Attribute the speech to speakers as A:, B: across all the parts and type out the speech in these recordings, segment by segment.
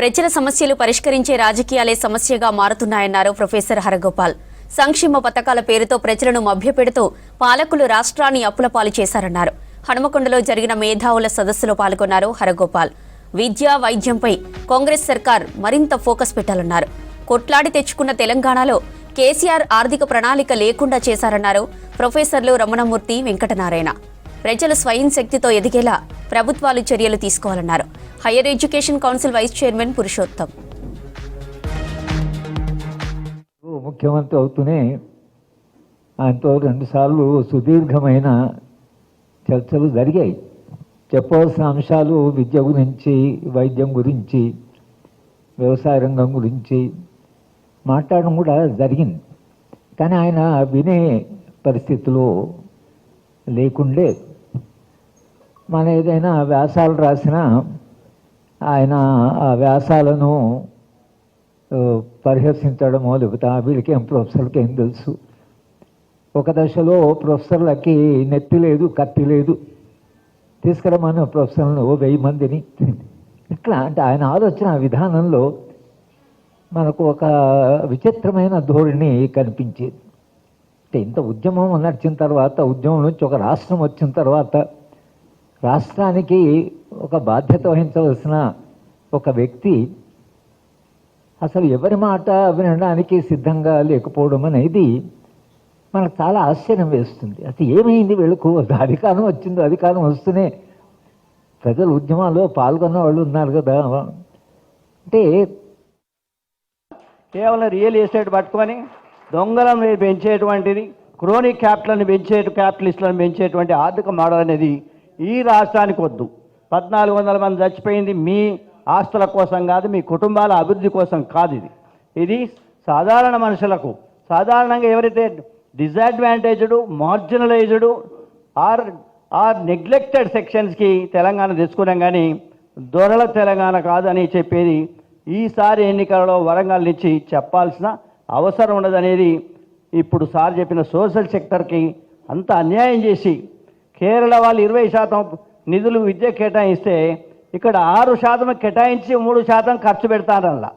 A: ప్రజల సమస్యలు పరిష్కరించే రాజకీయాలే సమస్యగా మారుతున్నాయన్నారు ప్రొఫెసర్ హరగోపాల్. సంక్షేమ పథకాల పేరుతో ప్రజలను మభ్యపెడుతూ పాలకులు రాష్ట్రాన్ని అప్పులపాలు చేశారన్నారు. హనుమకొండలో జరిగిన మేధావుల సదస్సులో పాల్గొన్నారు హరగోపాల్. విద్య, వైద్యంపై కాంగ్రెస్ సర్కార్ మరింత ఫోకస్ పెట్టాలన్నారు. కొట్లాడి తెచ్చుకున్న తెలంగాణలో కేసీఆర్ ఆర్థిక ప్రణాళిక లేకుండా చేశారన్నారు ప్రొఫెసర్లు రమణమూర్తి, వెంకటనారాయణ. ప్రజలు స్వయం శక్తితో ఎదిగేలా ప్రభుత్వాలు చర్యలు తీసుకోవాలన్నారు. Higher education council vice chairman Purushottam.
B: ముఖ్యమంత్రి అవుతూనే ఆయనతో 2 సార్లు సుదీర్ఘమైన చర్చలు జరిగాయి. చెప్పవలసిన అంశాలు విద్య గురించి, వైద్యం గురించి, వ్యవసాయ రంగం గురించి మాట్లాడడం కూడా జరిగింది. కానీ ఆయన వినే పరిస్థితిలో లేకుండే. మన ఏదైనా వ్యాసాలు రాసినా ఆయన ఆ వ్యాసాలను పరిహసించడమో, లేకపోతే వీళ్ళకేం ప్రొఫెసర్లకి ఏం తెలుసు, ఒక దశలో ప్రొఫెసర్లకి నెత్తి లేదు, కత్తి లేదు, తీసుకురమ్మని ప్రొఫెసర్లను 1000 మందిని ఇట్లా. అంటే ఆయన ఆలోచన విధానంలో మనకు ఒక విచిత్రమైన ధోరణి కనిపించేది. అంటే ఇంత ఉద్యమం నడిచిన తర్వాత, ఉద్యమం నుంచి ఒక రాష్ట్రం వచ్చిన తర్వాత రాష్ట్రానికి ఒక బాధ్యత వహించవలసిన ఒక వ్యక్తి అసలు ఎవరి మాట వినడానికి సిద్ధంగా లేకపోవడం అనేది మనకు చాలా ఆశ్చర్యం వేస్తుంది. అసలు ఏమైంది వీళ్ళకు? అధికారం వచ్చిందో, అధికారం వస్తూనే ప్రజలు ఉద్యమాల్లో పాల్గొన్న వాళ్ళు ఉన్నారు కదా. అంటే
C: కేవలం రియల్ ఎస్టేట్ పట్టుకొని దొంగలను పెంచేటువంటిది, క్రోనిక్ క్యాపిటల్ని క్యాపిటలిస్టులను పెంచేటువంటి ఆర్థిక మోడల్ అనేది ఈ రాష్ట్రానికి వద్దు. 1400 మంది చచ్చిపోయింది మీ ఆస్తుల కోసం కాదు, మీ కుటుంబాల అభివృద్ధి కోసం కాదు. ఇది సాధారణ మనుషులకు, సాధారణంగా ఎవరైతే డిసడ్వాంటేజ్డ్, మార్జినలైజ్డ్ ఆర్ నెగ్లెక్టెడ్ సెక్షన్స్కి తెలంగాణ తెచ్చుకున్నాం. కానీ దొరల తెలంగాణ కాదని చెప్పేది ఈసారి ఎన్నికలలో వరంగల్ నుంచి చెప్పాల్సిన అవసరం ఉండదనేది ఇప్పుడు సార్ చెప్పిన సోషల్ సెక్టర్కి అంత అన్యాయం చేసి కేరళ వాళ్ళు 20% నిధులు విద్య కేటాయిస్తే ఇక్కడ 6% కేటాయించి 3% ఖర్చు పెడతారల్లా.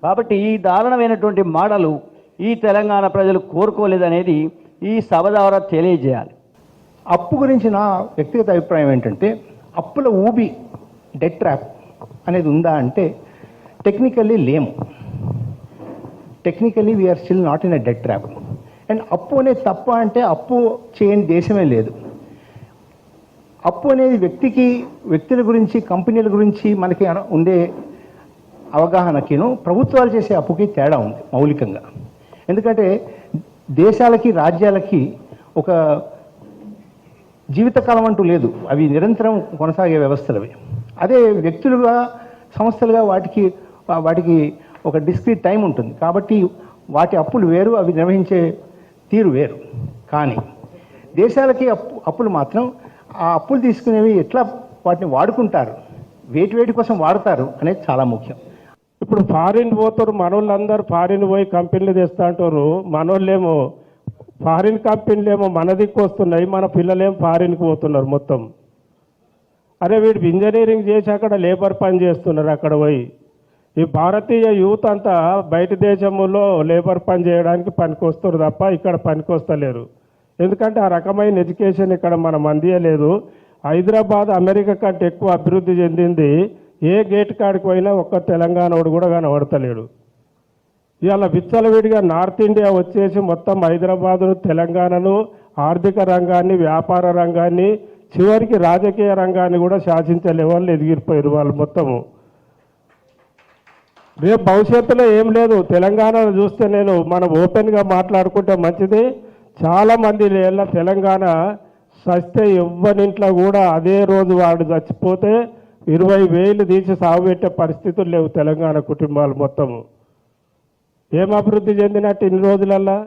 C: కాబట్టి ఈ దారుణమైనటువంటి మోడలు ఈ తెలంగాణ ప్రజలు కోరుకోలేదనేది ఈ సభ ద్వారా తెలియజేయాలి.
D: అప్పు గురించి నా వ్యక్తిగత అభిప్రాయం ఏంటంటే, అప్పుల ఊబి, డెట్ ట్రాప్ అనేది ఉందా అంటే టెక్నికల్లీ లేము. Technically we are still not in a debt trap. And అప్పు అనేది తప్ప అంటే అప్పు చేయని దేశమే లేదు. అప్పు అనేది వ్యక్తుల గురించి, కంపెనీల గురించి మనకి ఉండే అవగాహనకిను ప్రభుత్వాలు చేసే అప్పుకి తేడా ఉంది మౌలికంగా. ఎందుకంటే దేశాలకి, రాజ్యాలకి ఒక జీవితకాలం అంటూ లేదు, అవి నిరంతరం కొనసాగే వ్యవస్థలవి. అదే వ్యక్తులుగా, సంస్థలుగా వాటికి ఒక డిస్క్రీట్ టైం ఉంటుంది. కాబట్టి వాటి అప్పులు వేరు, అవి నిర్వహించే తీరు వేరు. కానీ దేశాలకి అప్పులు మాత్రం ఆ అప్పులు తీసుకునేవి ఎట్లా వాటిని వాడుకుంటారు, వేటి కోసం వాడతారు అనేది చాలా ముఖ్యం.
E: ఇప్పుడు ఫారిన్ పోతారు, మనోళ్ళందరూ ఫారిన్ పోయి కంపెనీలు తెస్తా అంటారు. మనోళ్ళేమో ఫారిన్ కంపెనీలేమో మన దిక్కు వస్తున్నాయి, మన పిల్లలేమో ఫారిన్కి పోతున్నారు మొత్తం. అరే వీడు ఇంజనీరింగ్ చేసి అక్కడ లేబర్ పని చేస్తున్నారు అక్కడ పోయి. ఈ భారతీయ యూత్ అంతా బయట దేశంలో లేబర్ పని చేయడానికి పనికొస్తారు తప్ప ఇక్కడ పనికొస్తలేరు. ఎందుకంటే ఆ రకమైన ఎడ్యుకేషన్ ఇక్కడ మనం అందియలేదు. హైదరాబాద్ అమెరికా కంటే ఎక్కువ అభివృద్ధి చెందింది. ఏ గేట్ కాడికి పోయినా ఒక్క తెలంగాణోడు కూడా కనబడతలేడు. ఇవాళ విచ్చలవిడిగా నార్త్ ఇండియా వచ్చేసి మొత్తం హైదరాబాదును, తెలంగాణను, ఆర్థిక రంగాన్ని, వ్యాపార రంగాన్ని, చివరికి రాజకీయ రంగాన్ని కూడా శాసించే లెవెల్లో ఎదిగిపోయారు వాళ్ళు మొత్తము. రేపు భవిష్యత్తులో ఏం లేదు. తెలంగాణను చూస్తే మనం ఓపెన్గా మాట్లాడుకుంటే మంచిది. చాలామంది తెలంగాణ సస్తే ఎవ్వరింట్లో కూడా అదే రోజు వాడు చచ్చిపోతే 20,000 తీసి సాగుపెట్టే పరిస్థితులు లేవు తెలంగాణ కుటుంబాలు మొత్తము. ఏం అభివృద్ధి చెందినట్టు ఇన్ని రోజులల్లా?